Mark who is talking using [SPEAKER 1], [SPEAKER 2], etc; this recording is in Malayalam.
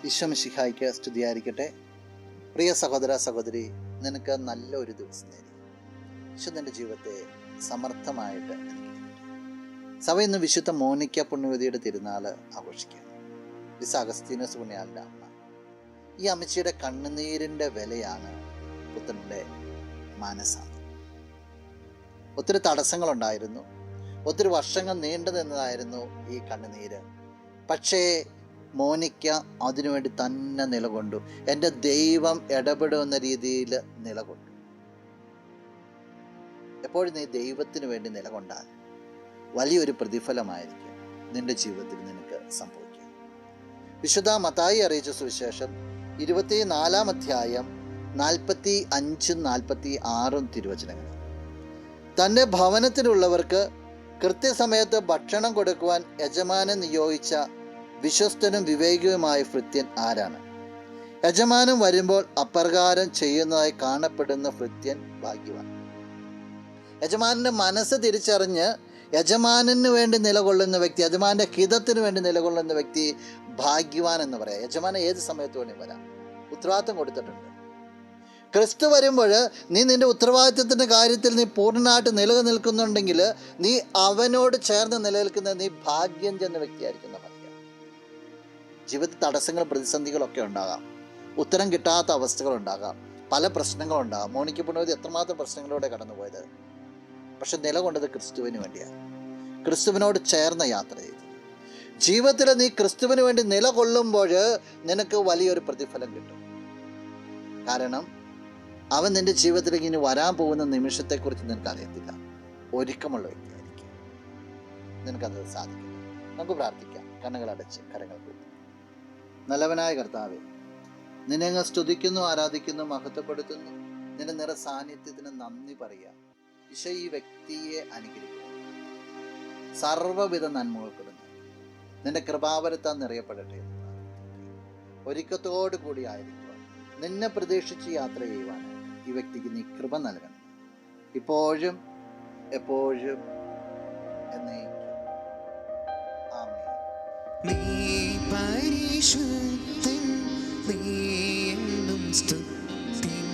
[SPEAKER 1] ഈശോ മിശിഹായ്ക്ക് സ്തുതിയായിരിക്കട്ടെ. പ്രിയ സഹോദര സഹോദരി, നിനക്ക് നല്ലൊരു ദിവസം നേരി. ഈശോ നിൻ്റെ ജീവിതത്തെ സമർത്ഥമായിട്ട് അനുഗ്രഹിക്കട്ടെ. സഭ ഇന്ന് വിശുദ്ധ മോനിക്ക പുണ്യവതിയുടെ തിരുനാൾ ആഘോഷിക്കുകയാണ്. വിശുദ്ധ അഗസ്തീനോസ് പുണ്യാളൻ്റെ അമ്മ. ഈ അമ്മച്ചിയുടെ കണ്ണുനീരിൻ്റെ വിലയാണ് പുത്രൻ്റെ മാനസാന്തരം. ഒത്തിരി തടസ്സങ്ങളുണ്ടായിരുന്നു, ഒത്തിരി വർഷങ്ങൾ നീണ്ടു നിന്നതായിരുന്നു ഈ കണ്ണുനീര്. പക്ഷേ മോനിക്ക അതിനുവേണ്ടി തന്നെ നിലകൊണ്ടു. എൻ്റെ ദൈവം ഇടപെടുന്ന രീതിയിൽ നിലകൊണ്ടു. എപ്പോഴും നീ ദൈവത്തിന് വേണ്ടി നിലകൊണ്ടാൽ വലിയൊരു പ്രതിഫലമായിരിക്കും നിന്റെ ജീവിതത്തിൽ നിനക്ക് സംഭവിക്കുക. വിശുദ്ധ മത്തായി അറിയിച്ച സുവിശേഷം 24-ാം അധ്യായം 45-46 തിരുവചനങ്ങൾ. തൻ്റെ ഭവനത്തിലുള്ളവർക്ക് കൃത്യസമയത്ത് ഭക്ഷണം കൊടുക്കുവാൻ യജമാനൻ നിയോഗിച്ച വിശ്വസ്തനും വിവേകിയുമായ ഭൃത്യൻ ആരാണ്? യജമാനൻ വരുമ്പോൾ അപ്രകാരം ചെയ്യുന്നതായി കാണപ്പെടുന്ന ഭൃത്യൻ ഭാഗ്യവാൻ. യജമാനൻ്റെ മനസ്സ് തിരിച്ചറിഞ്ഞ് യജമാനന് വേണ്ടി നിലകൊള്ളുന്ന വ്യക്തി, യജമാൻ്റെ ഹിതത്തിന് വേണ്ടി നിലകൊള്ളുന്ന വ്യക്തി ഭാഗ്യവാൻ എന്ന് പറയാം. യജമാനൻ ഏത് സമയത്ത് വേണ്ടി വരാം, ഉത്തരവാദിത്വം കൊടുത്തിട്ടുണ്ട്. ക്രിസ്തു വരുമ്പോൾ നീ നിൻ്റെ ഉത്തരവാദിത്വത്തിൻ്റെ കാര്യത്തിൽ നീ പൂർണ്ണമായിട്ട് നിലനിൽക്കുന്നുണ്ടെങ്കിൽ നീ അവനോട് ചേർന്ന് നിലനിൽക്കുന്ന നീ ഭാഗ്യം ചെന്ന വ്യക്തിയായിരിക്കുന്ന പറയുക. ജീവിതത്തിൽ തടസ്സങ്ങളും പ്രതിസന്ധികളൊക്കെ ഉണ്ടാകാം, ഉത്തരം കിട്ടാത്ത അവസ്ഥകളുണ്ടാകാം, പല പ്രശ്നങ്ങളുണ്ടാകാം. മോനിക്ക പുണ്യവതി എത്രമാത്രം പ്രശ്നങ്ങളിലൂടെ കടന്നുപോയത്. പക്ഷെ നിലകൊണ്ടത് ക്രിസ്തുവിന് വേണ്ടിയാണ്. ക്രിസ്തുവിനോട് ചേർന്ന യാത്ര ചെയ്തു. ജീവിതത്തിൽ നീ ക്രിസ്തുവിന് വേണ്ടി നിലകൊള്ളുമ്പോൾ നിനക്ക് വലിയൊരു പ്രതിഫലം കിട്ടും. കാരണം അവൻ നിൻ്റെ ജീവിതത്തിലേക്ക് ഇനി വരാൻ പോകുന്ന നിമിഷത്തെക്കുറിച്ച് നിനക്ക് അറിയത്തില്ല. ഒരുക്കമുള്ള വ്യക്തിയായിരിക്കും, നിനക്കത് സാധിക്കും. നമുക്ക് പ്രാർത്ഥിക്കാം. കണ്ണുകളടച്ച് കരങ്ങൾ കൂട്ടി. നല്ലവനായ കർത്താവേ, നിന്നെ അങ്ങ് സ്തുതിക്കുന്നു, ആരാധിക്കുന്നു, മഹത്വപ്പെടുത്തുന്നു. നിന്റെ നിറ സാന്നിധ്യത്തിന് നന്ദി പറയുക. ഈശോ ഈ വ്യക്തിയെ അനുഗ്രഹിക്കുന്നു, സർവ്വവിധ നന്മകൾക്കിടുന്നു. നിന്റെ കൃപാവരത്താൽ നിറയപ്പെടട്ടെ. ഒരുക്കത്തോടു കൂടി ആയിരിക്കുക. നിന്നെ പ്രതീക്ഷിച്ച് യാത്ര ചെയ്യുവാൻ ഈ വ്യക്തിക്ക് നീ കൃപ നൽകണം, ഇപ്പോഴും എപ്പോഴും എന്നേക്കും. ആമേൻ.
[SPEAKER 2] നീ പരിശുദ്ധൻ, നീ എന്നും സ്തുതിൻ.